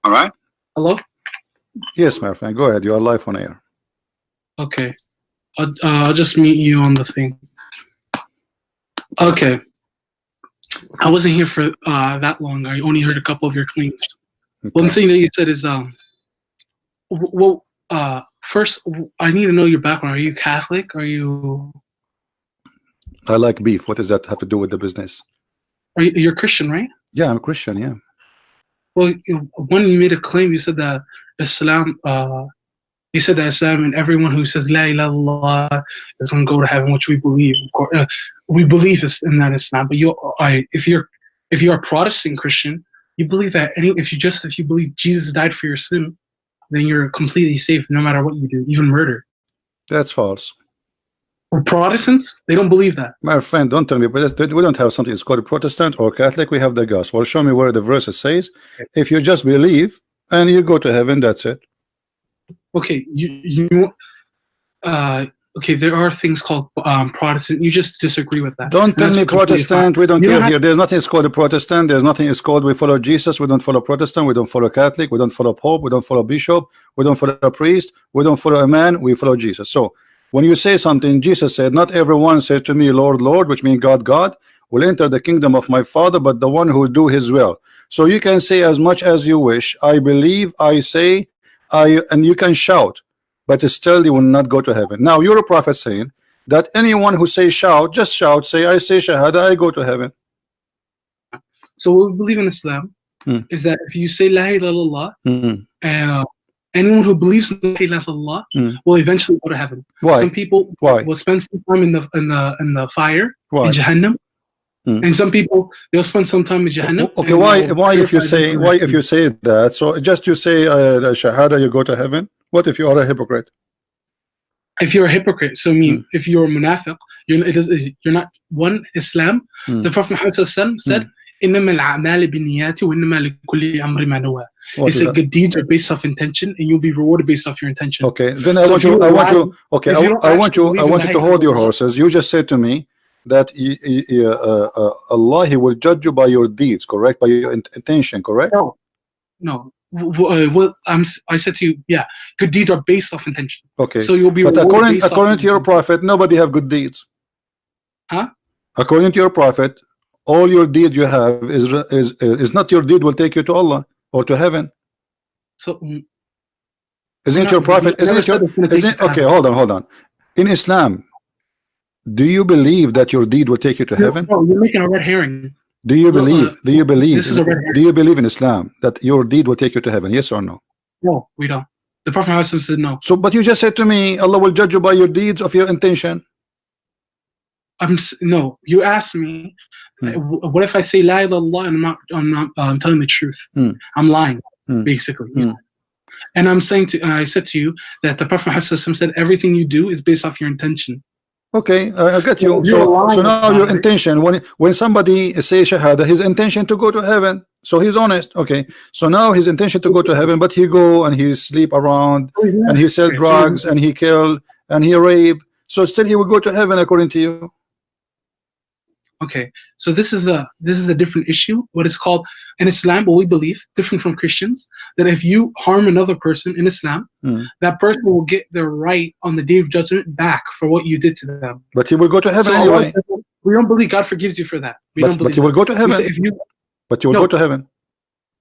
All right. Hello? Yes, my friend. Go ahead. You are live on air. Okay. I'll just mute you on the thing. Okay. I wasn't here for that long. I only heard a couple of your claims. Okay. One thing that you said is well, first I need to know your background. Are you Catholic? Are you? I like beef. What does that have to do with the business? You're Christian, right? Yeah, I'm a Christian. Yeah. Well, when you made a claim, you said that Islam. You said that Islam and everyone who says La ilaha illallah is going to go to heaven, which we believe. Of course, we believe in that Islam. But if you're a Protestant Christian, you believe that if you believe Jesus died for your sin, then you're completely safe no matter what you do, even murder. That's false. For Protestants, they don't believe that. My friend, don't tell me, but we don't have something. It's called Protestant or Catholic. We have the gospel. Show me where the verse says, if you just believe and you go to heaven, that's it. Okay, okay, there are things called Protestant. You just disagree with that. Don't tell me Protestant. We don't care here. There's nothing is called a Protestant. There's nothing is called we follow Jesus. We don't follow Protestant. We don't follow Catholic. We don't follow Pope. We don't follow Bishop. We don't follow a priest. We don't follow a man. We follow Jesus. So when you say something, Jesus said, not everyone says to me, Lord, Lord, which means God, God, will enter the kingdom of my Father, but the one who do his will. So you can say as much as you wish. I believe, I say, and you can shout, but still you will not go to heaven. Now you're a prophet saying that anyone who say shout, just shout, say I say shahada, I go to heaven. So what we believe in Islam is that if you say La ilaha illallah, anyone who believes in La ilaha illallah will eventually go to heaven. Why? Some people will spend some time in the fire in Jahannam. And some people they'll spend some time in Jahannam. Okay, why if you say that? So just you say shahada, you go to heaven. What if you are a hypocrite? If you're a hypocrite, so I mean, if you're a munafiq, you're not one Islam. The Prophet Muhammad said, "Innama al-a'mal bin-niyyati wa innama likulli amrin ma nawa." He said, "Good deeds are based off intention, and you'll be rewarded based off your intention." Okay, then I want you to hold your horses. You just said to me that Allah, He will judge you by your deeds, correct? By your intention, correct? No. Well, I said to you, yeah, good deeds are based off intention. Okay. So you'll be. But according to your prophet, nobody have good deeds. Huh? According to your prophet, all your deed you have is not your deed will take you to Allah or to heaven. So. Isn't your prophet? Okay? Hold on. In Islam, do you believe that your deed will take you to heaven? No, you're making a red herring. Do you believe in Islam that your deed will take you to heaven? Yes or no? No, we don't. The Prophet Muhammad said no. So, but you just said to me, Allah will judge you by your deeds of your intention. No, you asked me, what if I say La ilaha illallah and I'm telling the truth? I'm lying, basically. And I said to you that the Prophet Muhammad said everything you do is based off your intention. Okay, I got you. So now your intention, when somebody says shahada, his intention to go to heaven, so he's honest. Okay, so now his intention to go to heaven, but he go and he sleep around and he sell drugs and he kill and he rape, so still he will go to heaven according to you. Okay, so this is a different issue. What is called in Islam, what we believe, different from Christians, that if you harm another person in Islam, that person will get their right on the day of judgment back for what you did to them. But he will go to heaven anyway. We don't believe God forgives you for that. But you will go to heaven. But you will go to heaven.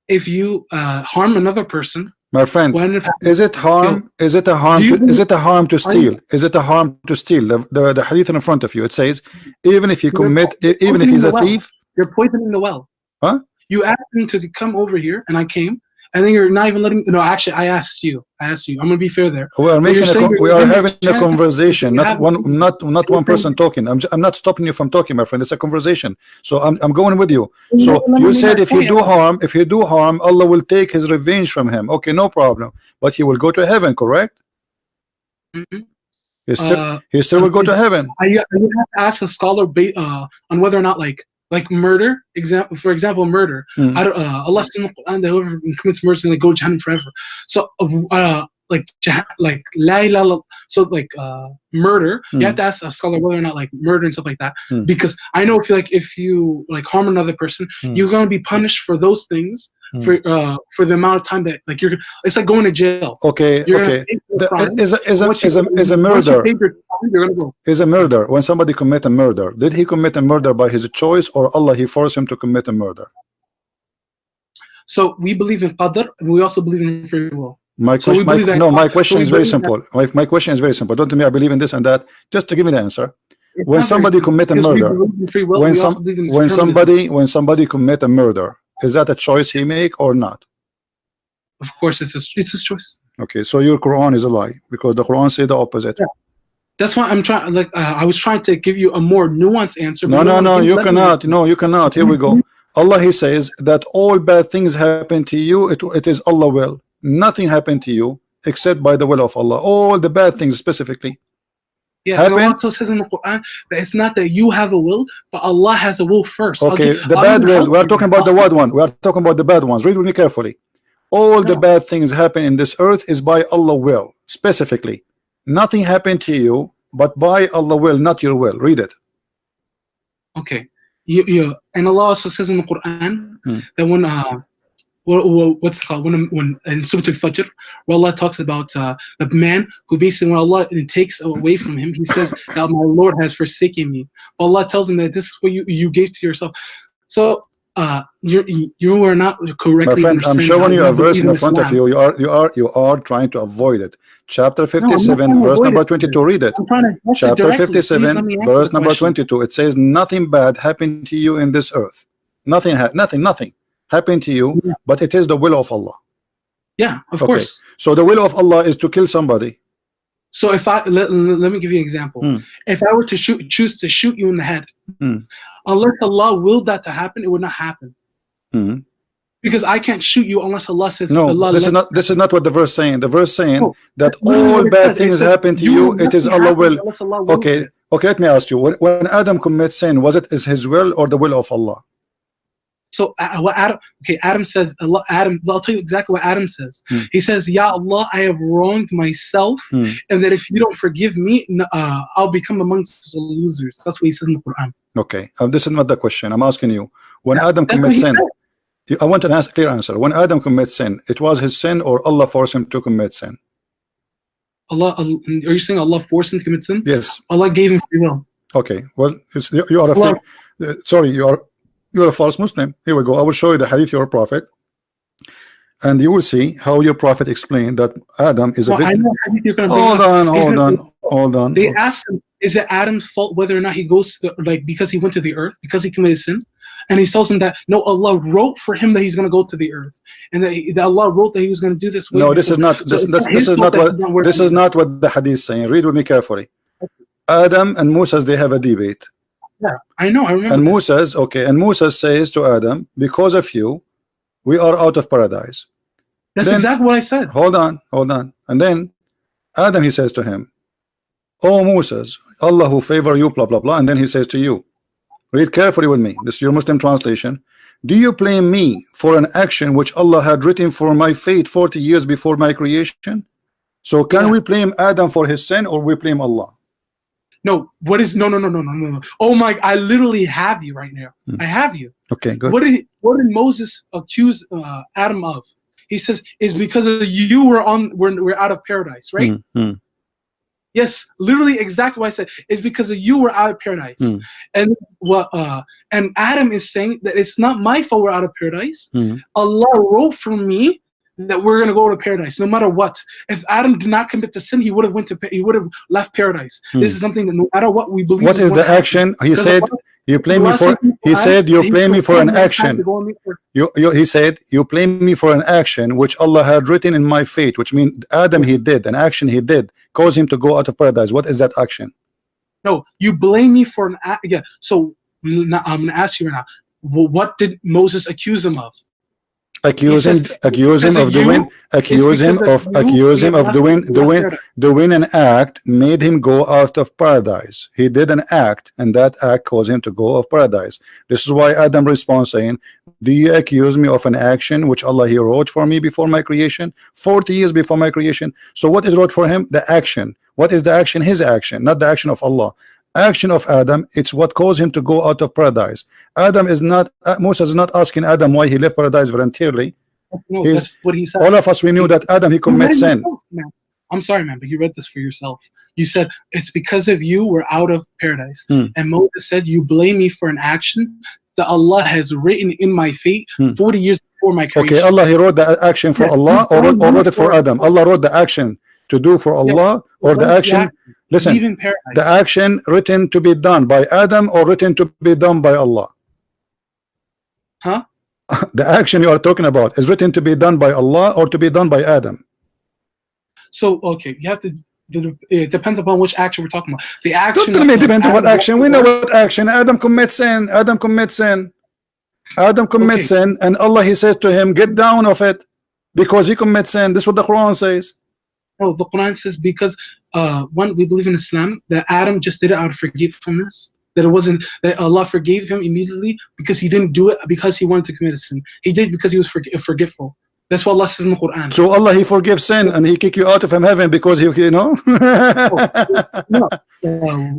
If you harm another person, my friend, is it harm? Is it a harm? Is it a harm to steal? Is it a harm to steal? The hadith in front of you, it says, even if you commit, even if he's a thief, you're poisoning the well. Huh? You asked me to come over here, and I came, and then you're not even letting. No, actually, I asked you. I'm gonna be fair there. We are having a conversation, not one person talking. I'm not stopping you from talking, my friend. It's a conversation. So I'm going with you. So you said if you do harm, Allah will take His revenge from him. Okay, no problem. But he will go to heaven, correct? He still will go to heaven. I have to ask a scholar on whether or not like murder, for example, murder. Allah says in the Quran that whoever commits murder is going to go to Jahannam forever. So, like la ilaha, so murder, you have to ask a scholar whether or not like murder and stuff like that, because I know if you harm another person, you're going to be punished for those things for the amount of time that like it's like going to jail. Okay, You're okay. Is a once you murder pay your time, you're gonna go. is a murder when somebody commit a murder? Did he commit a murder by his choice, or Allah he forced him to commit a murder? So we believe in qadr, and we also believe in free will. My question, my question is very simple. My question is very simple. Don't tell me I believe in this and that. Just to give me the answer. When somebody commit a murder, when somebody commit a murder, is that a choice he make or not? Of course, it's his choice. Okay, so your Quran is a lie because the Quran say the opposite. Yeah. That's why I'm trying. Like I was trying to give you a more nuanced answer. No, you cannot. No, you cannot. Here we go. Allah he says that all bad things happen to you. It is Allah will. Nothing happened to you except by the will of Allah. All the bad things specifically. Yeah, and Allah says in the Quran that it's not that you have a will, but Allah has a will first. Okay, the bad will. We are talking about the bad one. We are talking about the bad ones. Read with me carefully. All the bad things happen in this earth is by Allah will, specifically. Nothing happened to you, but by Allah will, not your will. Read it. Okay. And Allah also says in the Quran that when what's it called, when in Surah Al-Fajr, where Allah talks about the man who basically, when Allah takes away from him, he says that my Lord has forsaken me. Allah tells him that this is what you gave to yourself. So you are not correctly. My friend, I'm showing you a verse in front of you. You are trying to avoid it. Chapter 57, verse number 22. Read it. Chapter 57, verse number 22. It says, nothing bad happened to you in this earth. Nothing happened to you, but it is the will of Allah. Yeah, of course. So the will of Allah is to kill somebody. So if I let me give you an example. If I were to choose to shoot you in the head, unless Allah willed that to happen, it would not happen. Because I can't shoot you unless Allah says. No, Allah this is not what the verse saying. The verse saying that all bad things happen to you. It is Allah will. Okay, let me ask you. When Adam commits sin, was it his will or the will of Allah? So what Adam says, I'll tell you exactly what Adam says. He says, Ya Allah, I have wronged myself, and that if you don't forgive me, I'll become amongst the losers. That's what he says in the Quran. Okay, this is not the question. I'm asking you. When Adam commits sin, I want an clear answer. When Adam commits sin, it was his sin or Allah forced him to commit sin? Are you saying Allah forced him to commit sin? Yes. Allah gave him free will. Okay, well, you are a sorry, you're a false Muslim. Here we go. I will show you the hadith of your prophet, and you will see how your prophet explained that Adam is a victim. Hold on. They asked him, is it Adam's fault whether or not he goes to because he went to the earth, because he committed sin? And he tells him that no, Allah wrote for him that he's going to go to the earth, and that Allah wrote that he was going to do this. No, this is not what the hadith is saying. Read with me carefully. Adam and Moses, they have a debate. Yeah, I know. I remember. And Moses says to Adam, because of you, we are out of paradise. That's exactly what I said. Hold on. And then Adam, he says to him, oh Moses, Allah who favor you, blah blah blah. And then he says to you, read carefully with me. This is your Muslim translation. Do you blame me for an action which Allah had written for my fate 40 years before my creation? So can we blame Adam for his sin, or we blame Allah? No, no. Oh my, I literally have you right now. I have you. Okay, good. What did Moses accuse Adam of? He says, it's because of you we're out of paradise, right? Yes, literally exactly what I said. It's because of you we're out of paradise. And and Adam is saying that it's not my fault we're out of paradise. Allah wrote for me that we're gonna go to paradise no matter what. If Adam did not commit the sin, he would have left paradise. This is something that no matter what we believe. What is the action? He said you blame me for. He said you blame me for an action. He said you blame me for an action which Allah had written in my fate, which means Adam he did an action he did caused him to go out of paradise. What is that action? No, you blame me for an act. Yeah. So now, I'm gonna ask you right now. What did Moses accuse him of? Accuse him of doing an act made him go out of paradise. He did an act, and that act caused him to go out of paradise. This is why Adam responds saying, do you accuse me of an action which Allah he wrote for me before my creation, 40 years before my creation? So what is wrote for him? The action. What is the action? His action, not the action of Allah. Action of Adam, it's what caused him to go out of paradise. Adam is not, Moses is not asking Adam why he left paradise voluntarily. No, He's that's what he said. all of us. We knew that Adam, he You read commits it sin. yourself, man. I'm sorry, man, but you read this for yourself. You said it's because of you we're out of paradise, and Moses said you blame me for an action that Allah has written in my fate 40 years before my creation. Okay, Allah, he wrote the action for Allah, or wrote it for Adam. Allah wrote the action to do for Allah, or the action. Listen, the action written to be done by Adam or written to be done by Allah. Huh? The action you are talking about is written to be done by Allah or to be done by Adam. So okay, you have to. It depends upon which action we're talking about. The action. Don't tell me depends on what action. We know what action. Adam commits sin. Adam commits sin. Adam commits sin, and Allah, he says to him, get down of it because he commits sin. This is what the Quran says. No, the Quran says because one, we believe in Islam that Adam just did it out of forgetfulness. That it wasn't that Allah forgave him immediately because he didn't do it because he wanted to commit a sin. He did because he was forgetful. That's what Allah says in the Quran. So Allah, he forgives sin and he kick you out of heaven because he, you know.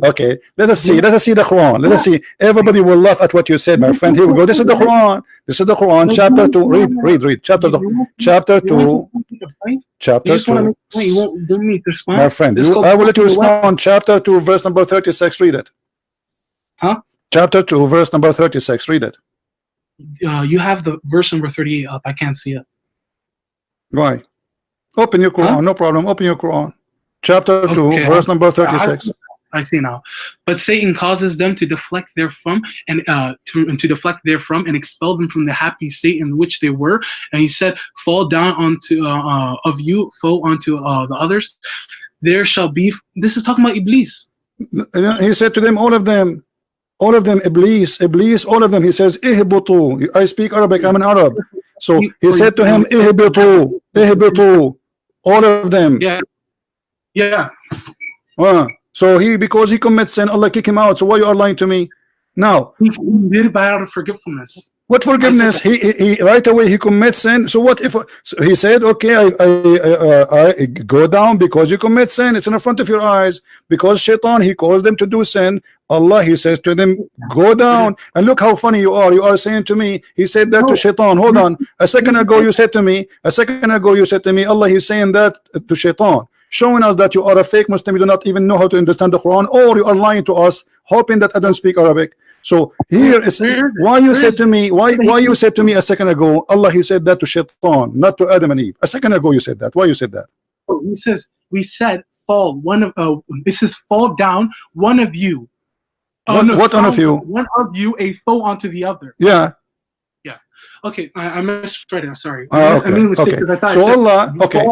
Okay, let us see the Quran. Let us see. Everybody will laugh at what you said, my friend. Here we go. This is the Quran. This is the Quran, chapter 2. Read. Chapter 2. Chapter 2. You won't let me respond. My friend, I will let you respond. Chapter 2, verse number 36. Read it. Huh? Chapter 2, verse number 36. Read it. You have the verse number 38 up. I can't see it. Why? Open your Quran, no problem. Open your Quran. Chapter 2, verse number 36. I see now. But Satan causes them to deflect therefrom and to deflect therefrom and expel them from the happy state in which they were. And he said, fall down onto of you, fall onto the others. There shall be. This is talking about Iblis. He said to them, all of them, Iblis, all of them. He says, ihbutu. I speak Arabic. I'm an Arab. So he said to him, ihbitu, all of them. Yeah. So because he commits sin, Allah kick him out. So why you are lying to me? Now he did it by out of forgetfulness. What forgiveness? He right away he commits sin. So what if so he said, okay, I go down because you commit sin. It's in front of your eyes because Shaitan, he caused them to do sin. Allah, he says to them, go down. And look how funny you are. You are saying to me, he said that to Shaitan. Hold on. A second ago you said to me, Allah, he's saying that to Shaitan, showing us that you are a fake Muslim. You do not even know how to understand the Quran, or you are lying to us, hoping that I don't speak Arabic. So here is why you said to me, why you said to me a second ago, Allah, he said that to Shaitan, not to Adam and Eve. A second ago you said that. Why you said that? We said fall. This is fall down. One of you. What one of you? One of you a foe onto the other. Yeah. Okay, I misread it. I'm sorry. Okay. So Allah, okay.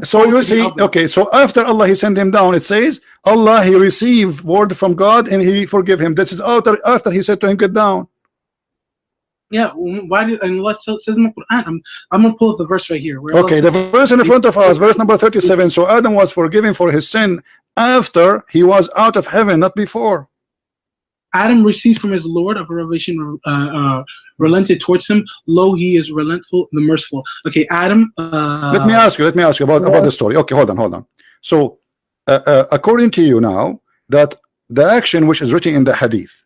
So you see, okay. So after Allah, he sent him down. It says Allah, he received word from God and he forgive him. This is after he said to him, get down. Yeah. Why did Allah says in the Quran? I'm gonna pull up the verse right here. Okay, the verse in front of us, verse number 37. So Adam was forgiven for his sin after he was out of heaven, not before. Adam received from his Lord of revelation, relented towards him. Lo, he is relentful, the merciful. Okay, Adam. Let me ask you about the story. Okay, hold on. So, according to you now, that the action which is written in the Hadith,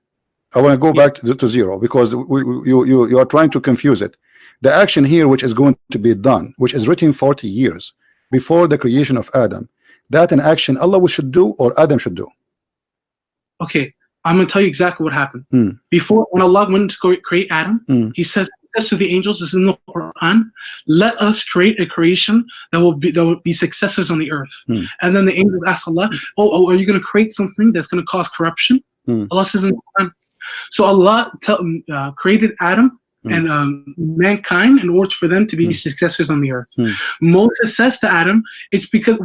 I want to go back to zero because you are trying to confuse it. The action here, which is going to be done, which is written 40 years before the creation of Adam, that an action Allah should do or Adam should do. Okay. I'm going to tell you exactly what happened. Before, when Allah went to create Adam, he says to the angels, this is in the Quran, let us create a creation that will be successors on the earth. And then the angels ask Allah, are you going to create something that's going to cause corruption? Allah says in the Quran. So Allah created Adam and mankind in order for them to be successors on the earth. Moses says to Adam, it's because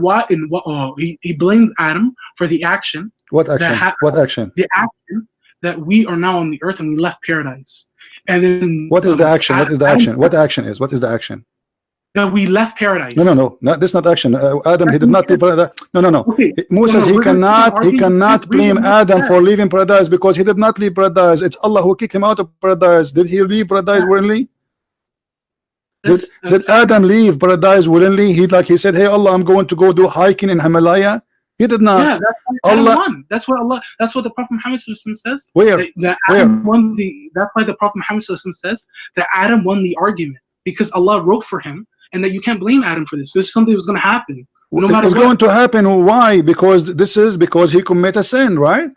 he blamed Adam for the action. What action? What action? The action that we are now on the earth and we left paradise. And then what is the action? What is the action? What action is? What is the action? That we left paradise. No. This is not action. Adam, he did not leave paradise. No. Okay. Moses, he cannot blame Adam for leaving paradise because he did not leave paradise. It's Allah who kicked him out of paradise. Did he leave paradise willingly? Did Adam leave paradise willingly? He said, hey Allah, I'm going to go do hiking in Himalaya. He did not. Yeah, Allah won. That's what the Prophet Muhammad says. Where? That Adam won that's why the Prophet Muhammad says that Adam won the argument. because Allah wrote for him, and that you can't blame Adam for this. This is something that was going to happen. No matter it's what. going to happen. Why? Because he committed a sin, right?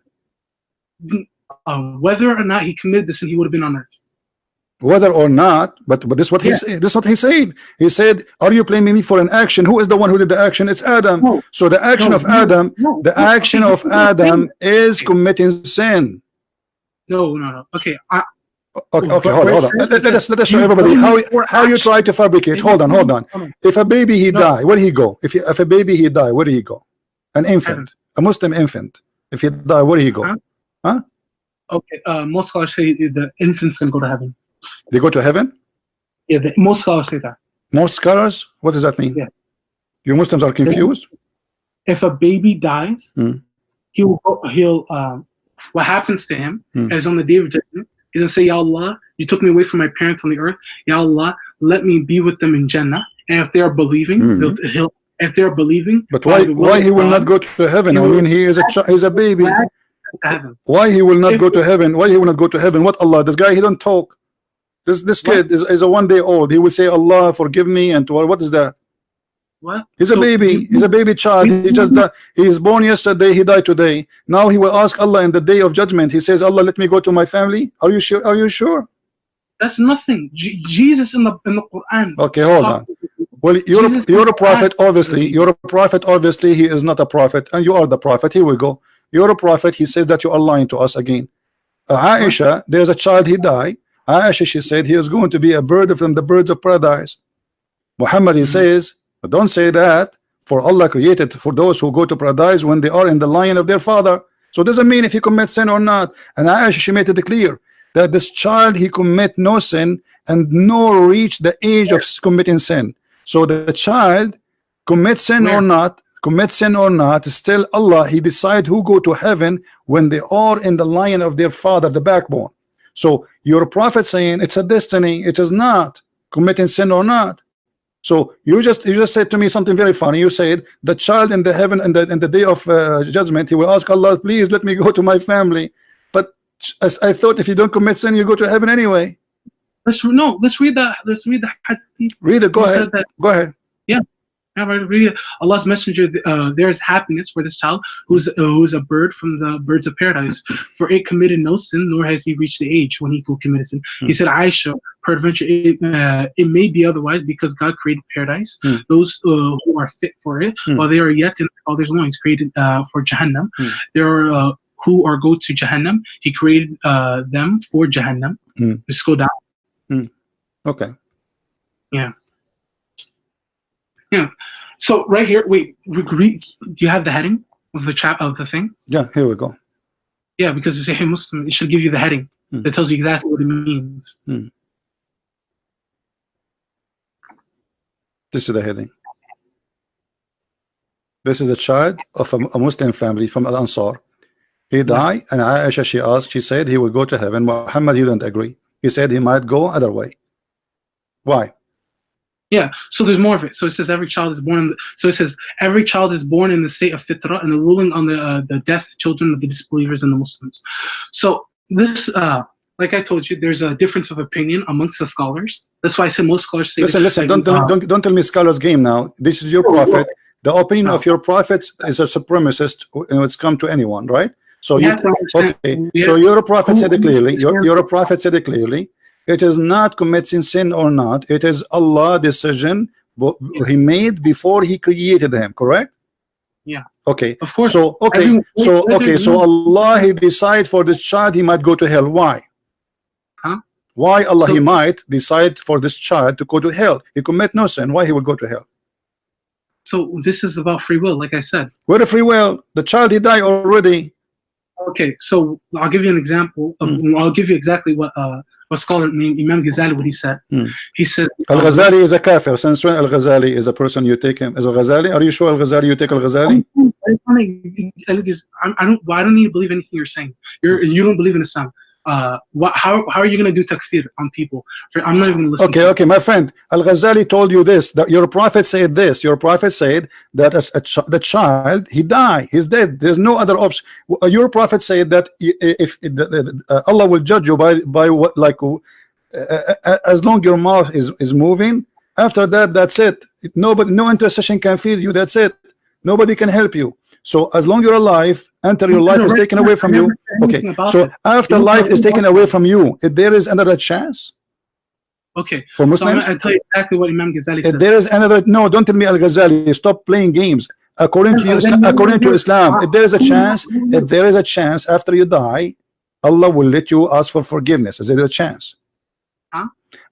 Whether or not he committed this sin, he would have been on earth. Whether or not, but this is what he said. This is what he said. He said, "Are you blaming me for an action? Who is the one who did the action? It's Adam. No, so the action of Adam, the action of Adam is committing sin." No. Okay. Okay, hold on. Let us show everybody how you try to fabricate. Hold on. If a baby he die, where did he go? If a baby he die, where did he go? An infant, a Muslim infant. If he die, where did he go? Huh? Okay. Most scholars say the infants can go to heaven. They go to heaven? Yeah. Most scholars say that. Most scholars? What does that mean? Yeah. You Muslims are confused. If a baby dies, he'll what happens to him is on the day of judgment. He's gonna say, "Ya Allah, you took me away from my parents on the earth. Ya Allah, let me be with them in Jannah." And if they are believing, if they are believing. But why he will not go to heaven? I mean, he's a baby. Why he will not go to heaven? Why he will not go to heaven? What Allah? This guy, he don't talk. This kid is a 1 day old. He will say, "Allah, forgive me," and what is that? What? He's a baby. He's a baby child. He just died. He is born yesterday. He died today. Now he will ask Allah in the day of judgment. He says, "Allah, let me go to my family." Are you sure? Are you sure? That's nothing. Jesus in the Quran. Okay, hold on. Well, you're a prophet. Obviously, you're a prophet. Obviously, he is not a prophet, and you are the prophet. Here we go. You're a prophet. He says that you are lying to us again. Aisha, there's a child. He died. Aisha, she said he is going to be a bird from the birds of paradise. Muhammad, he says, but don't say that, for Allah created for those who go to paradise when they are in the line of their father. So it doesn't mean if he commits sin or not. And Aisha, she made it clear that this child, he commit no sin and nor reach the age of committing sin. So the child commits sin or not, still Allah, he decide who go to heaven when they are in the line of their father, the backbone. So your prophet saying it's a destiny, it is not committing sin or not. So you just said to me something very funny. You said the child in the heaven and in the day of judgment, he will ask Allah, "Please let me go to my family." But as I thought, if you don't commit sin, you go to heaven anyway. Let's read that. Let's read the hadith. Read it. Go ahead. Go ahead. Yeah. Allah's messenger, there is happiness for this child who's a bird from the birds of paradise, for it committed no sin, nor has he reached the age when he could commit a sin. He said, "Aisha, peradventure it may be otherwise, because God created paradise, those who are fit for it, while they are yet in their father's loins, created for Jahannam. There are who are go to Jahannam. He created them for Jahannam." Let's go down. Okay. Yeah. Yeah. So right here, wait. Do you have the heading of the thing? Yeah. Here we go. Yeah, because it's a Muslim. It should give you the heading that tells you exactly what it means. This is the heading. This is a child of a Muslim family from Al Ansar. He died, and Aisha, she said he will go to heaven. Muhammad, he didn't agree. He said he might go other way. Why? Yeah, so there's more of it. So it says every child is born in the state of fitrah, and the ruling on the deaf children of the disbelievers and the Muslims. So this, like I told you, there's a difference of opinion amongst the scholars. That's why I said most scholars say. Listen. Don't tell me scholars game now. This is your prophet. The opinion of your prophet is a supremacist when it's come to anyone, right? So so your prophet said it clearly. Your prophet said it clearly. It is not committing sin or not. It is Allah decision he made before he created them. Correct? Yeah. Okay. Of course. So So Allah, he decide for this child he might go to hell. Why? Huh? Why Allah he might decide for this child to go to hell? He commit no sin. Why he will go to hell? So this is about free will, like I said. Where the free will? The child he died already. Okay, so I'll give you an example. I'll give you exactly what scholar named Imam Ghazali, what he said. He said Al-Ghazali is a kafir. Since when Al-Ghazali is a person you take him as Al-Ghazali? Are you sure Al-Ghazali you take Al-Ghazali? I don't need to believe anything you're saying. You don't believe in Islam. How are you going to do takfir on people? I'm not even listening. Okay, my friend. Al-Ghazali told you this. That your prophet said this. Your prophet said that the child he died, he's dead. There's no other option. Your prophet said that if Allah will judge you by what, like as long your mouth is moving, after that, that's it. Nobody, no intercession can feed you. That's it. Nobody can help you. So as long you're alive, until your life is taken away from you. Okay. So after life is taken away from you, if there is another chance. Okay. For Muslims, so I'll tell you exactly what Imam Ghazali said. If there is another, no, don't tell me Al Ghazali. Stop playing games. According to you, according to Islam, if there is a chance, after you die, Allah will let you ask for forgiveness. Is there a chance? Huh?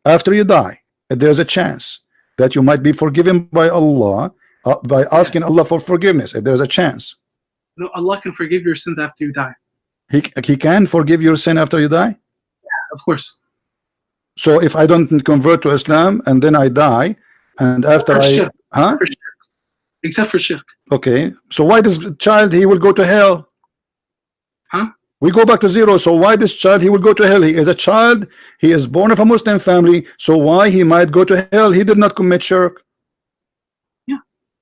After you die, if there is a chance that you might be forgiven by Allah by asking Allah for forgiveness. If there is a chance. No, Allah can forgive your sins after you die. He can forgive your sin after you die? Yeah, of course. So if I don't convert to Islam and then I die, and after Except for shirk. Okay, so why this child, he will go to hell? Huh? We go back to zero. So why this child, he will go to hell? He is a child, he is born of a Muslim family, so why he might go to hell? He did not commit shirk.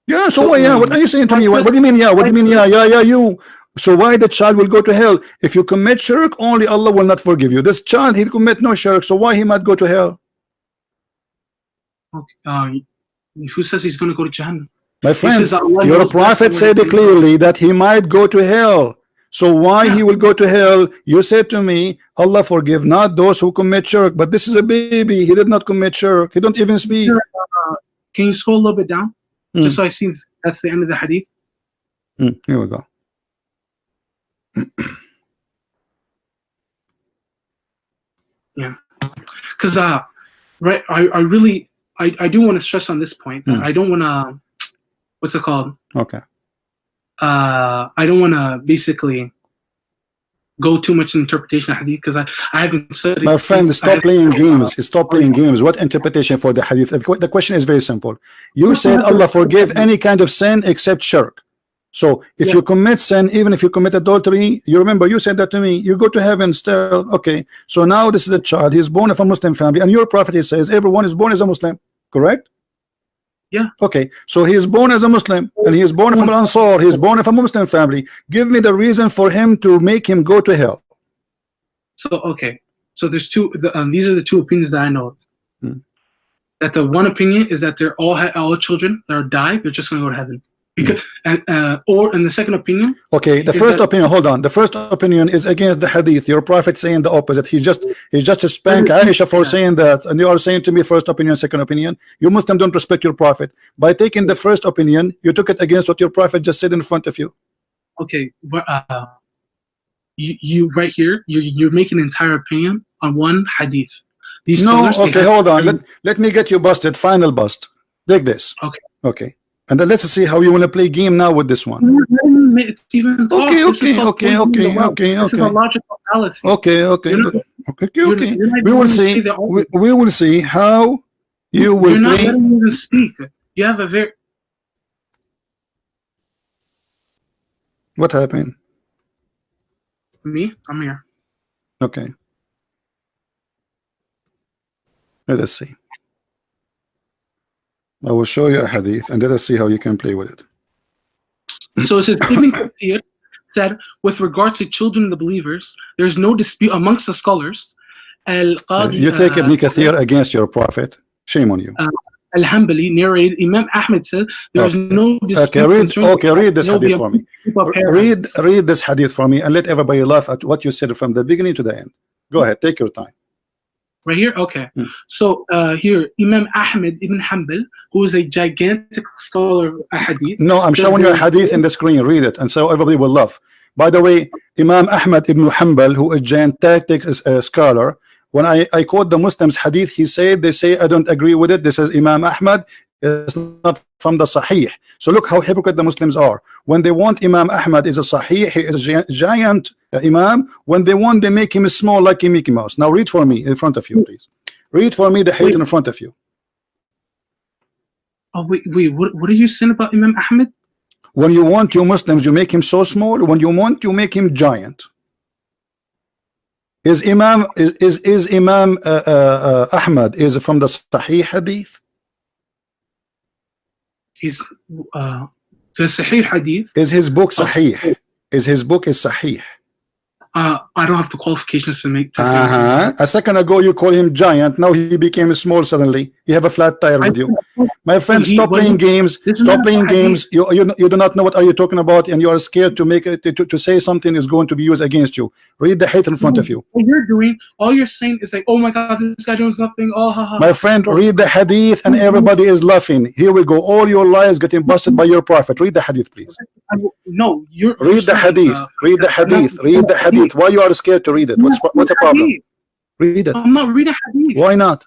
Yeah, so why, what are you saying to me? What do you mean, what do you mean, you? So why the child will go to hell? If you commit shirk, only Allah will not forgive you. This child, he commit no shirk, so why he might go to hell? Okay. Who says he's going to go to Jahannam? My friend, your prophet said clearly that he might go to hell. So why he will go to hell? You said to me, Allah forgive not those who commit shirk, but this is a baby. He did not commit shirk. He don't even speak. Can you scroll a little bit down? Just so I see that's the end of the hadith. Here we go. Yeah, because right, I do want to stress on this point that I don't want to, what's it called? Okay. I don't want to basically go too much in interpretation of hadith because I haven't studied. My friend, stop playing games. Stop playing games. What interpretation for the hadith? The question is very simple. You said Allah forgive any kind of sin except shirk. So if you commit sin, even if you commit adultery, you remember you said that to me, you go to heaven still. Okay, so now this is a child, he's born of a Muslim family, and your prophet says everyone is born as a Muslim, correct? Yeah. Okay, so he is born as a Muslim, and he is born from Al-Ansar, he is born of a Muslim family. Give me the reason for him to make him go to hell. So okay, so there's two. These are the two opinions that I know of. That the one opinion is that they're all children that are died, they're just going to go to heaven. Because, or in the second opinion, okay, the first opinion, hold on, the first opinion is against the hadith. Your prophet saying the opposite. He just spanked Aisha for saying that, and you are saying to me first opinion, second opinion. You Muslim don't respect your prophet. By taking the first opinion, you took it against what your prophet just said in front of you. Okay, but you right here, you're making an entire opinion on one hadith. These okay, hold on, let me get you busted. Final bust. Take this. Okay. And then let's see how you want to play game now with this one. Okay. This is a logical fallacy. Okay. We will see. We will see how you will You're not play. letting me even speak. You have a very. What happened? Me? I'm here. Okay. Let us see. I will show you a hadith and let us see how you can play with it. So it says, Ibn Kathir said, with regard to children of the believers, there's no dispute amongst the scholars. You take Ibn Kathir against your prophet. Shame on you. Al-Hanbali narrated, Imam Ahmed said, there's no dispute. Read this hadith for me. Read this hadith for me and let everybody laugh at what you said from the beginning to the end. Go ahead, take your time. Right here? Okay. So here, Imam Ahmed ibn Hanbal, who is a gigantic scholar of hadith. No, I'm showing you a hadith in the screen. Read it, and so everybody will laugh. By the way, Imam Ahmed ibn Hanbal, who is gigantic scholar, when I quote the Muslims hadith, they say I don't agree with it. This is Imam Ahmed. It's not from the Sahih. So look how hypocrite the Muslims are. When they want Imam Ahmad is a Sahih, he is a giant Imam. When they want, they make him small like a Mickey Mouse. Now read for me in front of you, please. Read for me the hadith in front of you. Oh wait, what are you saying about Imam Ahmad? When you want you Muslims, you make him so small. When you want, you make him giant. Is Imam Ahmad is from the Sahih hadith? He's the Sahih hadith. Is his book Sahih? Is his book Sahih? I don't have the qualifications to make to say A second ago you call him giant. Now he became small suddenly. You have a flat tire with you. My friend, stop playing games. Stop playing games. You do not know what are you talking about, and you are scared to make it to say something is going to be used against you. Read the hate in front of you. What you're doing, all you're saying is like, oh my God, this guy does nothing. Oh, ha, ha. My friend, read the hadith, and everybody is laughing. Here we go. All your lies getting busted by your prophet. Read the hadith, please. No, you're read the hadith. Read the hadith. Read the hadith. Why you are scared to read it? What's the problem? Read it. I'm not reading hadith. Why not?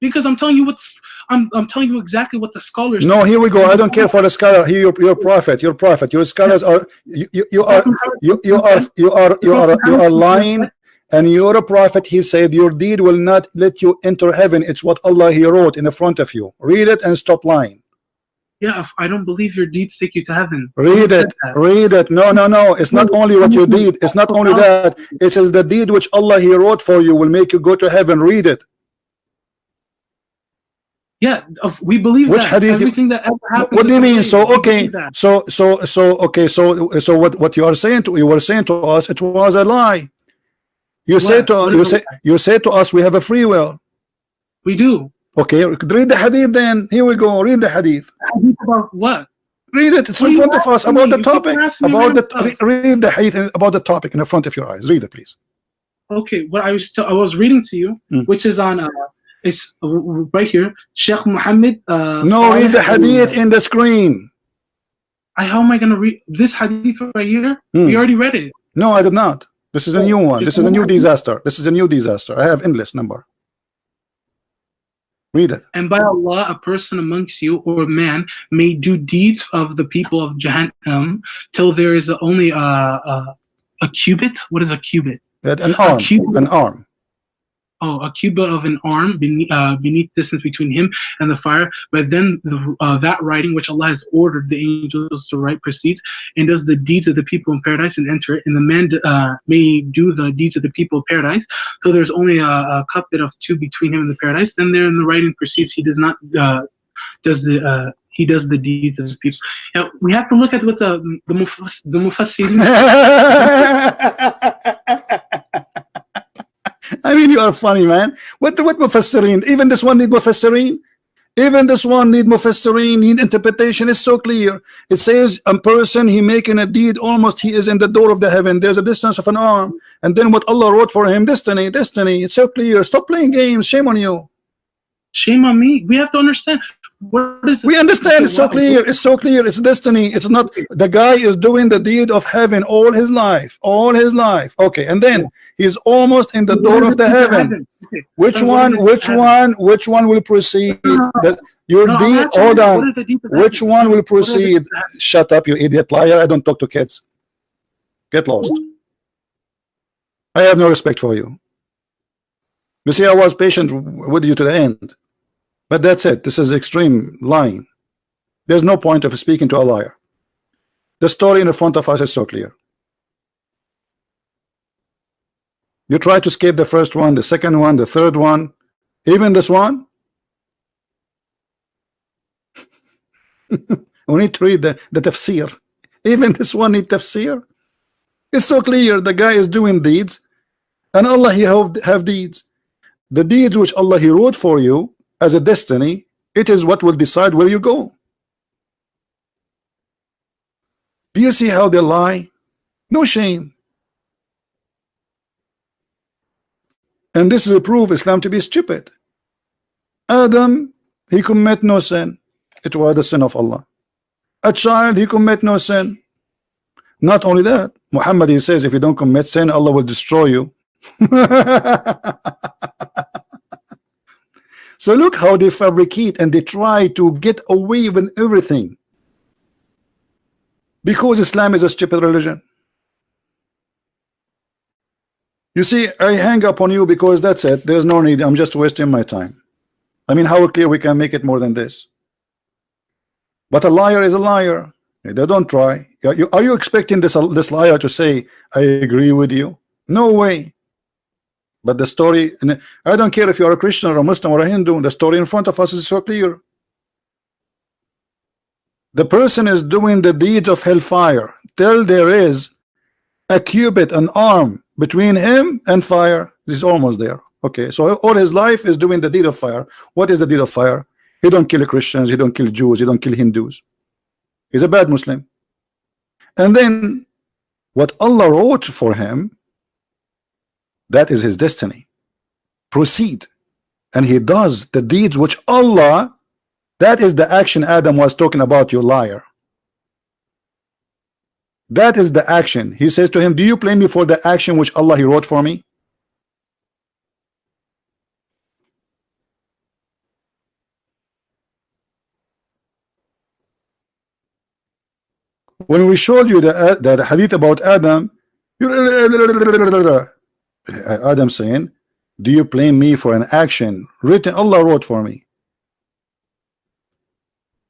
Because I'm telling you I'm telling you exactly what the scholars. No, here we go. I don't care for the scholar. Here, your prophet. Your prophet. Your scholars are you are lying. And you're a prophet. He said your deed will not let you enter heaven. It's what Allah He wrote in the front of you. Read it and stop lying. Yeah, if I don't believe your deeds take you to heaven. Read it. Read it. No. It's not only what you did. It's not only that. It is the deed which Allah He wrote for you will make you go to heaven. Read it. Yeah, we believe which that. Hadith everything that ever happened. What do you mean? So okay. So what you are saying to us, it was a lie. You say to us we have a free will. We do. Okay, read the hadith then. Here we go. Read the hadith. Hadith about what? Read it. It's in front of us about the topic. Read the hadith about the topic in front of your eyes. Read it, please. Okay, what I was reading to you, which is on it's right here. Sheikh Muhammad. No, read the hadith in the screen. How am I gonna read this hadith right here? We already read it. No, I did not. This is a new one. This is a new disaster. This is a new disaster. I have endless number. Read it. And by Allah, a person amongst you or a man may do deeds of the people of Jahannam till there is only a cubit. What is a cubit? An arm. An arm. Oh, a cubit of an arm beneath distance between him and the fire. But then that writing which Allah has ordered the angels to write proceeds and does the deeds of the people in paradise and enter it. And the man may do the deeds of the people of paradise. So there's only a cubit of two between him and the paradise. Then there in the writing proceeds he does not he does the deeds of the people. Now we have to look at what the mufassirin. I mean, you are funny, man. What mufassirin? Even this one need mufassirin. Even this one need mufassirin. Need interpretation. It's so clear. It says a person he making a deed almost he is in the door of the heaven. There's a distance of an arm, and then what Allah wrote for him, destiny. It's so clear. Stop playing games. Shame on you. Shame on me. We have to understand. What is we understand. It's so clear. It's so clear. It's destiny. It's not the guy is doing the deed of heaven all his life. Okay, and then he's almost in the door of the heaven. Which one will proceed? That your deed. Hold on. Which one will proceed? Shut up, you idiot liar! I don't talk to kids. Get lost. I have no respect for you. You see, I was patient with you to the end. But that's it. This is extreme lying. There's no point of speaking to a liar. The story in front of us is so clear. You try to escape the first one, the second one, the third one, even this one. We need to read the tafsir. Even this one need tafsir. It's so clear. The guy is doing deeds, and Allah He have deeds. The deeds which Allah He wrote for you as a destiny, it is what will decide where you go. Do you see how they lie? No shame. And this will prove Islam to be stupid. Adam, he commit no sin. It was the sin of Allah. A child, he commit no sin. Not only that, Muhammad, he says, if you don't commit sin, Allah will destroy you. So look how they fabricate and they try to get away with everything. Because Islam is a stupid religion. You see, I hang up on you because that's it. There's no need. I'm just wasting my time. I mean, how clear we can make it more than this? But a liar is a liar. They don't try. Are you expecting this liar to say, I agree with you? No way. But the story, and I don't care if you are a Christian or a Muslim or a Hindu, the story in front of us is so clear. The person is doing the deeds of hellfire till there is a cubit, an arm between him and fire. He's almost there. Okay, so all his life is doing the deed of fire. What is the deed of fire? He don't kill Christians, he don't kill Jews, he don't kill Hindus. He's a bad Muslim. And then what Allah wrote for him, that is his destiny. Proceed. And he does the deeds which Allah, that is the action Adam was talking about, you liar. That is the action. He says to him, do you blame me for the action which Allah he wrote for me? When we showed you the hadith about Adam, Adam saying, do you blame me for an action written Allah wrote for me,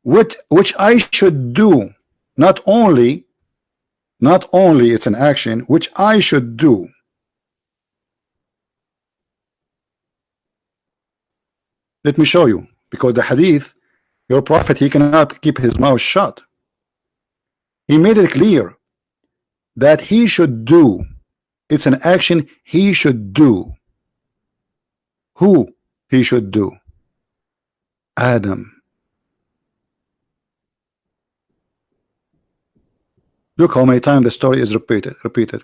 which I should do? Not only it's an action which I should do. Let me show you, because the hadith, your prophet, he cannot keep his mouth shut. He made it clear that he should do. It's an action he should do. Who he should do? Adam. Look how many times the story is repeated.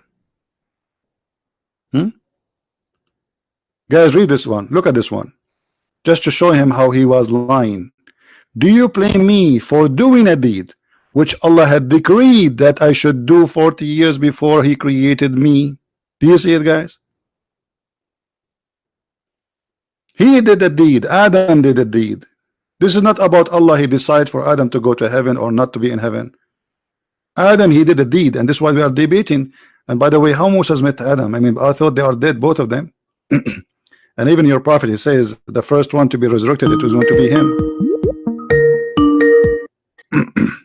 Guys, read this one. Look at this one, just to show him how he was lying. Do you blame me for doing a deed which Allah had decreed that I should do 40 years before he created me? Do you see it, guys? He did the deed. Adam did the deed. This is not about Allah. He decided for Adam to go to heaven or not to be in heaven. Adam, he did the deed, and this is why we are debating. And by the way, how Moses met Adam? I mean, I thought they are dead, both of them. And even your prophet, he says the first one to be resurrected, it was going to be him.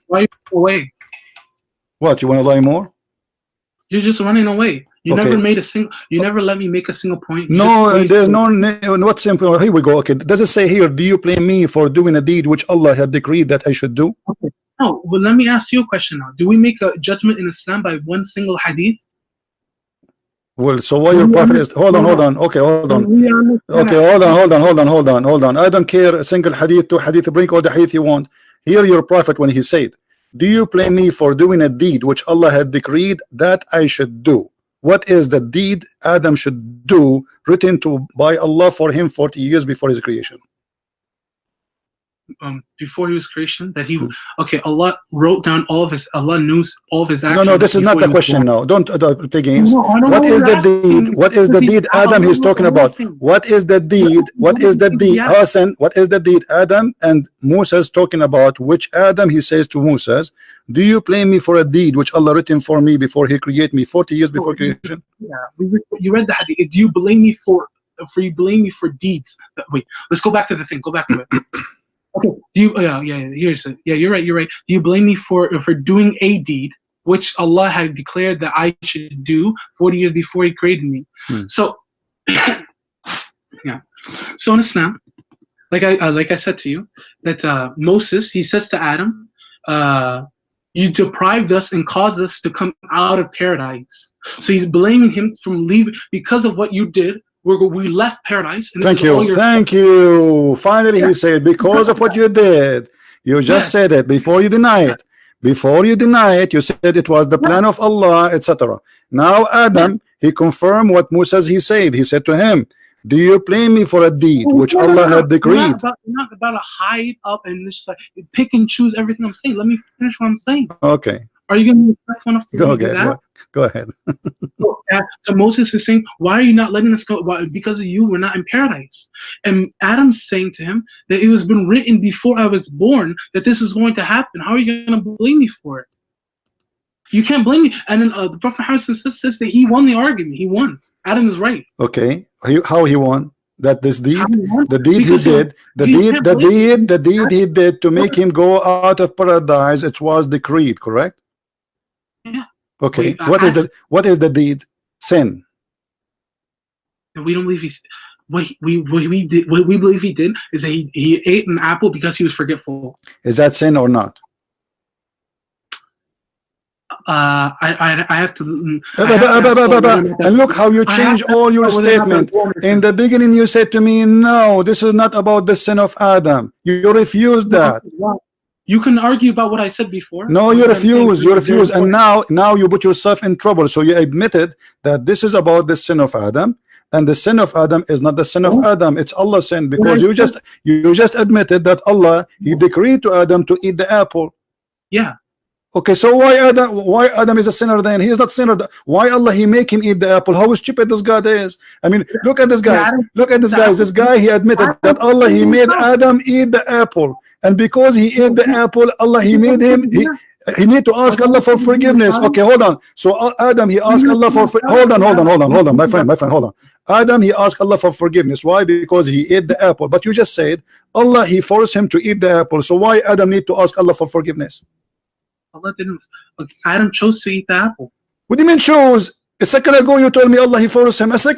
Why are you away? What, you want to lie more? You're just running away. You Okay. never made a single. You never let me make a single point. You No, just there's no. What simple? Here we go. Okay, does it say here? Do you blame me for doing a deed which Allah had decreed that I should do? Okay. No, well, let me ask you a question now. Do we make a judgment in Islam by one single hadith? Well, so why your prophet is? Hold on. Okay, hold on. Okay, hold on. I don't care. A single hadith, two hadith, bring all the hadith you want. Hear your prophet when he said, "Do you blame me for doing a deed which Allah had decreed that I should do?" What is the deed Adam should do, written to by Allah for him 40 years before his creation? Before he was creation, that he okay, Allah wrote down all of his, Allah knew all of his actions. No, this is not the question now. Don't play games. No, I don't What know is what the you're asking. deed? What is the deed Adam he's talking about? What is the deed? What is the deed? Hassan, what is the deed Adam and Moses talking about? Which Adam he says to Moses, do you blame me for a deed which Allah written for me before he created me 40 years before creation? Yeah, you read the hadith. Do you blame me for you blame me for deeds? Wait, let's go back to the thing. Go back to it. Okay. Do you? Yeah. Here's it. Yeah, you're right. Do you blame me for doing a deed which Allah had declared that I should do 40 years before He created me? So, yeah. So in Islam, like I said to you, that Moses, he says to Adam, you deprived us and caused us to come out of paradise. So he's blaming him from leaving because of what you did. We left paradise. And Thank you. Finally, he said, because of what you did. You just said it before you deny it. Before you deny it, you said it was the plan of Allah, etc. Now Adam, he confirmed what Moses he said. He said to him, do you blame me for a deed which Allah had decreed? Not about to hide up and just like pick and choose everything I'm saying. Let me finish what I'm saying. Okay. Are you going to be respectful enough to do that? Go ahead. So Moses is saying, why are you not letting us go? Why? Because of you, we're not in paradise. And Adam's saying to him that it was been written before I was born that this is going to happen. How are you going to blame me for it? You can't blame me. And then the Prophet Muhammad says that he won the argument. He won. Adam is right. Okay. How he won? That this deed, the deed because he did, the deed he did to make him go out of paradise, it was decreed, correct? Yeah. Okay. What is the deed? Sin. We don't believe he's what we believe he did is that he ate an apple because he was forgetful. Is that sin or not? I have to. And look how you change all your statement. In the beginning, you said to me, "No, this is not about the sin of Adam." You refused that. You can argue about what I said before. No, you refuse. You refuse, and now you put yourself in trouble. So you admitted that this is about the sin of Adam, and the sin of Adam is not the sin of Adam. It's Allah's sin, because you just admitted that Allah, He decreed to Adam to eat the apple. Yeah. Okay, so why Adam is a sinner then? He is not sinner. Why Allah He make him eat the apple? How stupid this God is. I mean, look at this guy. Look at this guy. This guy, he admitted that Allah He made Adam eat the apple, and because he ate the apple, Allah He made him he need to ask Allah for forgiveness. Okay, hold on. So Adam, he asked Allah for hold on, my friend, hold on. Adam, he asked Allah for forgiveness. Why? Because he ate the apple. But you just said Allah, He forced him to eat the apple. So why Adam need to ask Allah for forgiveness? Allah didn't. Adam chose to eat the apple. What do you mean chose? A second ago you told me Allah He forced him. Just a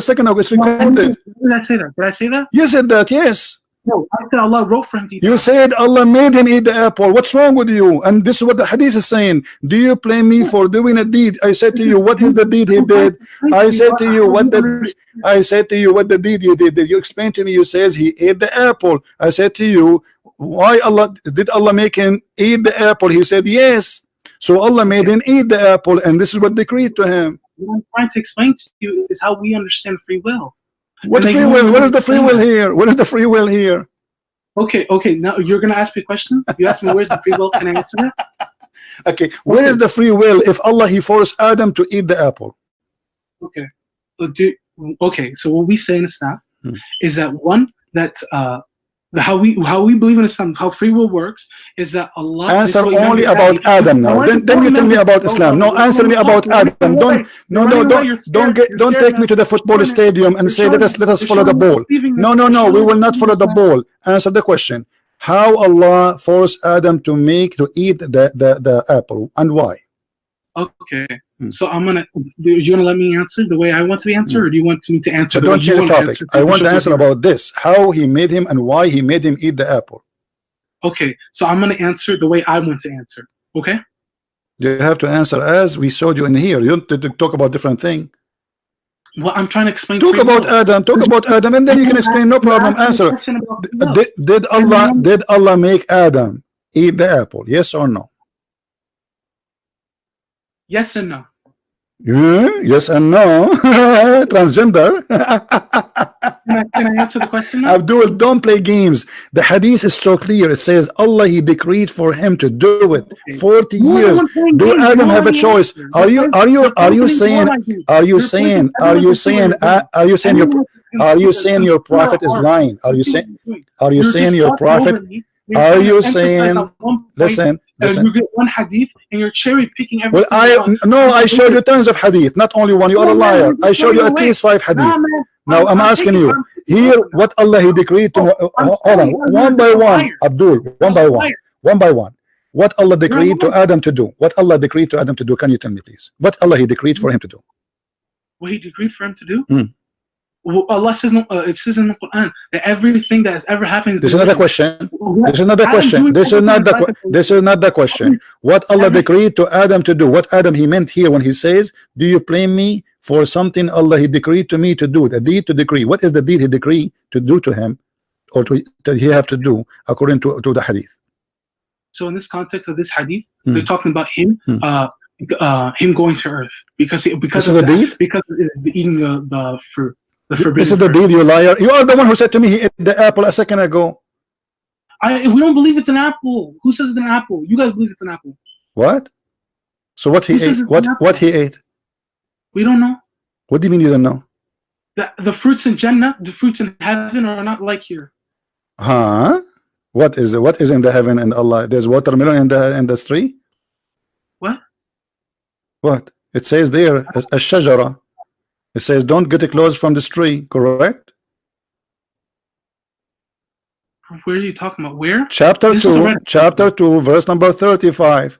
second ago, it's recorded. Did I say that? Did I say that? You said that, yes. No, I said Allah wrote for him to eat. You said Allah made him eat the apple. What's wrong with you? And this is what the hadith is saying. Do you blame me for doing a deed? I said to you, what is the deed he did? I said to you what the deed you did. You explained to me. You says he ate the apple. I said to you, why did Allah make him eat the apple? He said yes. So Allah made him eat the apple, and this is what decreed to him. What I'm trying to explain to you is how we understand free will. What free will? What is the free will here? What is the free will here? Okay. Now you're gonna ask me a question. You asked me where's the free will. Can I answer that? Okay. Where is the free will if Allah He forced Adam to eat the apple? Okay. Okay. So what we say in Islam is that how we believe in Islam, how free will works, is that Allah answer only about Adam now. Then you tell me about Islam. No, answer me about Adam. Don't take me to the football stadium and say let us follow the ball. No, we will not follow the ball. Answer the question. How Allah forced Adam to eat the apple, and why? Okay. So do you want to let me answer the way I want to be answered, or do you want me to answer the way you want to answer? I want to answer about this, how He made him and why He made him eat the apple. Okay, so I'm going to answer the way I want to answer. Okay? You have to answer as we showed you in here. You don't talk about different thing. Well, I'm trying to explain. Talk about Adam, and then you can explain. No problem. Answer. Did Allah make Adam eat the apple? Yes or no? Yes and no. Yes and no. Transgender. Can I answer the question now? Abdul, don't play games. The hadith is so clear. It says Allah He decreed for him to do it. 40 years. Do Adam have a choice? Are you saying your prophet is lying? Are you saying your prophet? Are you saying? Listen. You get one hadith and you're cherry picking everything. Well, I showed you tons of hadith, not only one. You are a liar. I showed you at least 5 hadith. Now I'm asking you here what Allah He decreed to. Hold on, one by one, Abdul, one by one. What Allah decreed to Adam to do? What Allah decreed to Adam to do? Can you tell me, please? What Allah He decreed for him to do? What He decreed for him to do? Well, Allah says, it says in the Quran that everything that has ever happened. This is another question. This is not the question. What Allah decreed to Adam to do? What Adam He meant here when He says, "Do you blame me for something Allah He decreed to me to do?" The deed to decree. What is the deed He decreed to do to him, or that he have to do according to the hadith? So in this context of this hadith, they're talking about him. Him going to earth because of the deed, because of eating the fruit. This is the deal, you liar. You are the one who said to me he ate the apple a second ago. We don't believe it's an apple. Who says it's an apple? You guys believe it's an apple. What? So what he ate? What he ate? We don't know. What do you mean you don't know? The fruits in Jannah, the fruits in heaven are not like here. Huh? What is in the heaven and Allah? There's watermelon in the tree? What? What? It says there, a shajara. It says, don't get close from this tree, correct? Where are you talking about? Where? Chapter 2, verse number 35.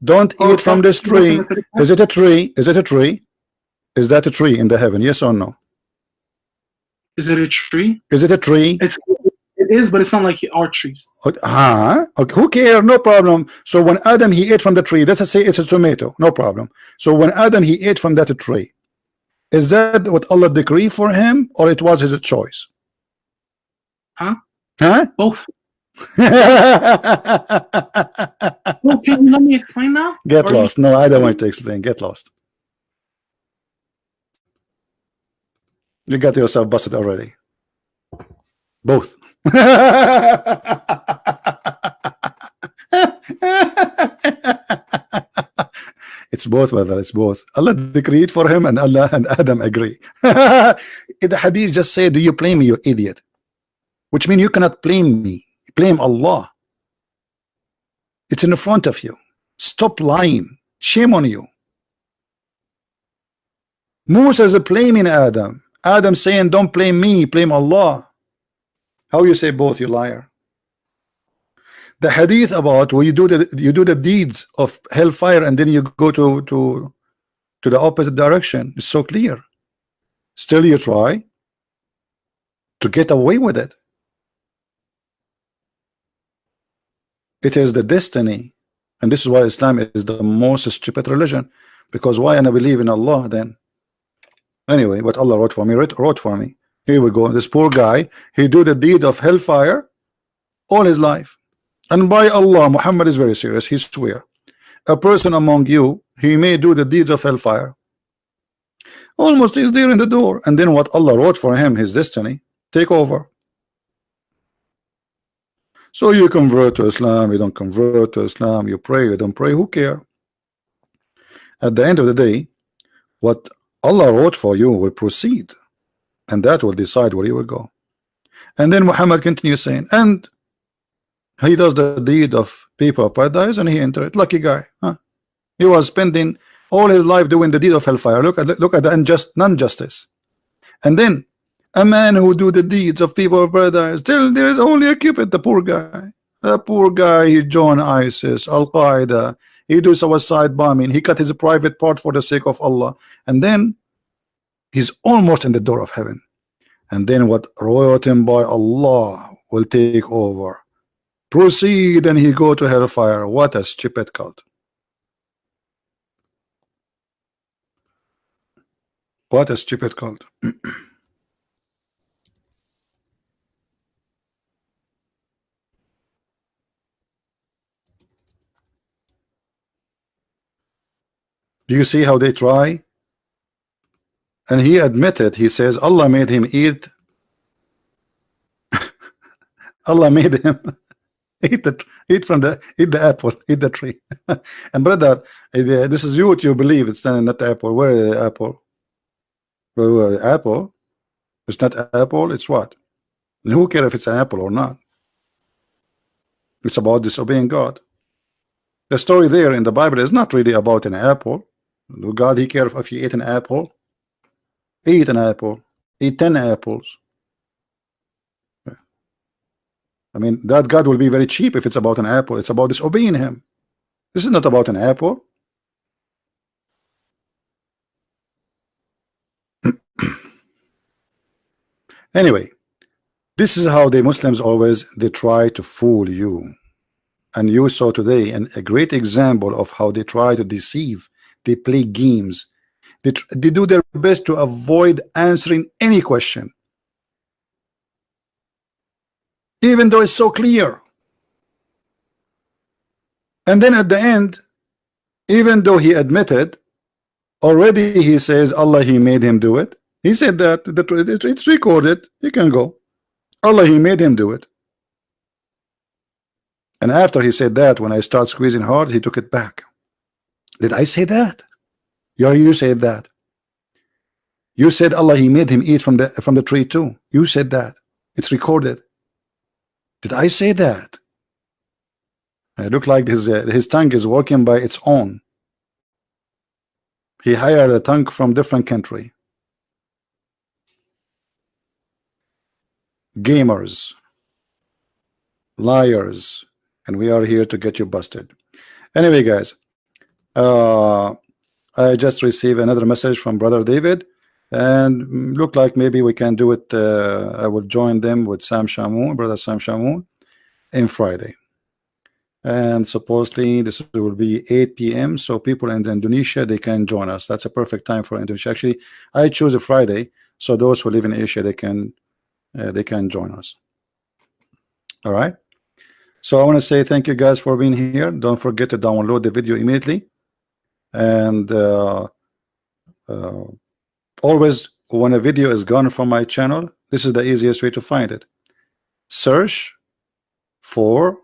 Don't eat from this tree. Is it a tree? Is it a tree? Is that a tree in the heaven? Yes or no? Is it a tree? Is it a tree? It is, but it's not like arteries. Okay, who cares? No problem. So when Adam he ate from the tree, let's say it's a tomato, no problem. So when Adam he ate from that tree, is that what Allah decreed for him, or it was his choice? Huh? Huh? Both. Well, can you let me explain now? Get lost. No, I don't want to explain. Get lost. You got yourself busted already. Both. It's both, brother. It's both. Allah decreed for him, and Allah and Adam agree. The hadith just said, "Do you blame me, you idiot?" Which means you cannot blame me. Blame Allah. It's in front of you. Stop lying. Shame on you. Musa is blaming Adam. Adam saying, "Don't blame me, blame Allah." How you say both, you liar? The hadith about where you do the deeds of hellfire and then you go to the opposite direction is so clear. Still you try to get away with it. It is the destiny, and this is why Islam is the most stupid religion. Because why? And I believe in Allah then. Anyway, what Allah wrote for me. Here we go. This poor guy, he do the deed of hellfire all his life. And by Allah, Muhammad is very serious. He swear, a person among you, he may do the deeds of hellfire. Almost is there in the door. And then what Allah wrote for him, his destiny, take over. So you convert to Islam, you don't convert to Islam, you pray, you don't pray, who care? At the end of the day, what Allah wrote for you will proceed, and that will decide where you will go. And then Muhammad continues saying, and he does the deed of people of paradise and he entered. Lucky guy, huh? He was spending all his life doing the deed of hellfire. Look at the non-justice. And then a man who do the deeds of people of paradise, still there is only a Cupid, the poor guy. The poor guy, he joined ISIS, Al-Qaeda, he do suicide bombing, he cut his private part for the sake of Allah, and then he's almost in the door of heaven. And then what wrote him by Allah will take over. Proceed, and he go to hellfire. What a stupid cult. What a stupid cult. Do you see how they try? And he admitted, he says Allah made him eat. Allah made him eat the apple, eat the tree. And brother, this is you what you believe, it's not the apple. Where is the apple? Apple? It's not apple, it's what? And who cares if it's an apple or not? It's about disobeying God. The story there in the Bible is not really about an apple. God, he cares if you eat an apple. Eat an apple. Eat 10 apples. I mean, that God will be very cheap if it's about an apple. It's about disobeying him. This is not about an apple. Anyway, this is how the Muslims always they try to fool you. And you saw today a great example of how they try to deceive. They play games. They do their best to avoid answering any question, even though it's so clear. And then at the end, even though he admitted, already he says Allah, he made him do it. He said that it's recorded. He can go. Allah, he made him do it. And after he said that, when I start squeezing hard, he took it back. Did I say that? You said that. You said Allah, he made him eat from the tree too. You said that. It's recorded. Did I say that? It looked like his tongue is working by its own. He hired a tongue from different country. Gamers, liars, and we are here to get you busted. Anyway, guys, I just received another message from Brother David. and look like maybe we can do it. I will join them with Sam Shamoun, brother Sam Shamoun, in Friday. And supposedly this will be 8 p.m. so people in Indonesia, they can join us. That's a perfect time for Indonesia. Actually, I choose a Friday, so those who live in Asia, they can join us. All right, so I want to say thank you guys for being here. Don't forget to download the video immediately, and always when a video is gone from my channel, this is the easiest way to find it. Search for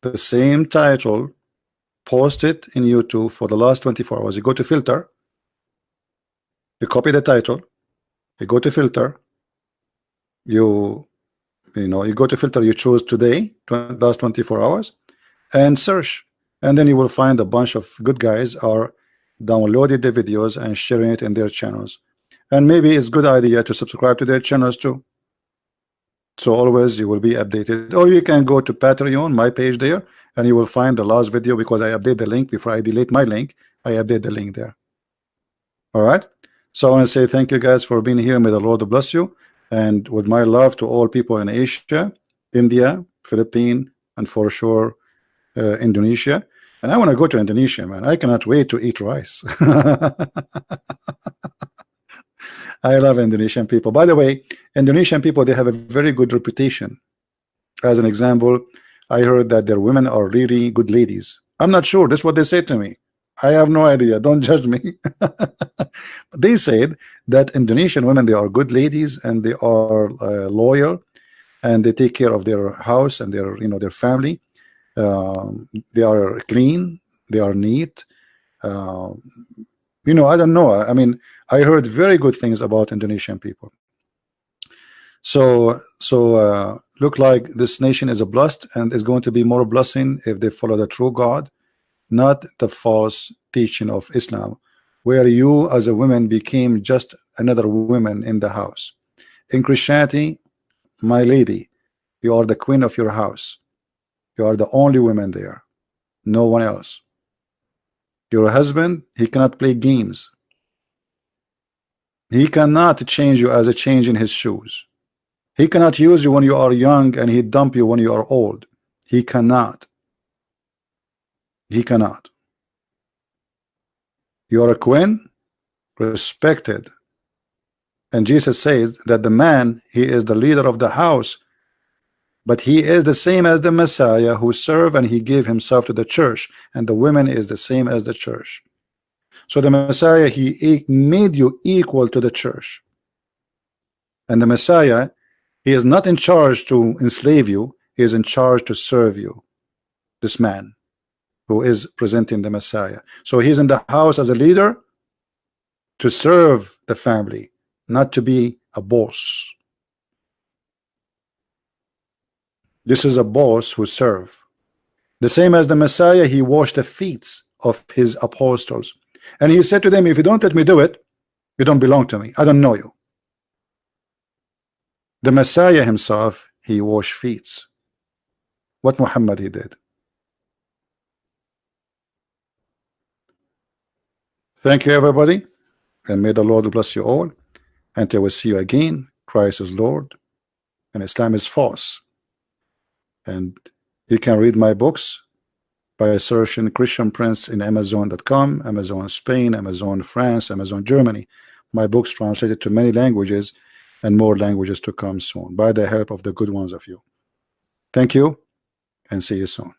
the same title, post it in YouTube for the last 24 hours. You go to filter, you copy the title, you go to filter, you go to filter, you choose today, last 24 hours, and search, and then you will find a bunch of good guys are downloaded the videos and sharing it in their channels. And maybe it's a good idea to subscribe to their channels too, so always you will be updated. Or you can go to Patreon, my page there, and you will find the last video, because I update the link before I delete my link. I update the link there. All right, so I want to say thank you guys for being here. May the Lord bless you, and with my love to all people in Asia, India, Philippines, and for sure Indonesia. And I want to go to Indonesia, man. I cannot wait to eat rice. I love Indonesian people. By the way, Indonesian people, they have a very good reputation. As an example, I heard that their women are really good ladies. I'm not sure. That's what they say to me. I have no idea. Don't judge me. They said that Indonesian women, they are good ladies, and they are loyal, and they take care of their house and their their family. They are clean. They are neat. I don't know. I mean, I heard very good things about Indonesian people. So look like this nation is a blessed, and is going to be more blessing if they follow the true God, not the false teaching of Islam, where you as a woman became just another woman in the house. In Christianity, my lady, you are the queen of your house. You are the only woman there, no one else. Your husband, he cannot play games. He cannot change you as a change in his shoes. He cannot use you when you are young and he dump you when you are old. He cannot. He cannot. You are a queen, respected. And Jesus says that the man, he is the leader of the house, but he is the same as the Messiah, who served and he gave himself to the church, and the women is the same as the church. So the Messiah, he made you equal to the church. And the Messiah, he is not in charge to enslave you, he is in charge to serve you. This man who is presenting the Messiah. So he's in the house as a leader to serve the family, not to be a boss. This is a boss who serve. The same as the Messiah, he washed the feet of his apostles. And he said to them, if you don't let me do it, you don't belong to me. I don't know you. The Messiah himself, he washed feet. What Muhammad he did. Thank you, everybody, and may the Lord bless you all. Until we see you again, Christ is Lord and Islam is false. And you can read my books by searching Christian Prince in Amazon.com, Amazon Spain, Amazon France, Amazon Germany. My books translated to many languages, and more languages to come soon, by the help of the good ones of you. Thank you, and see you soon.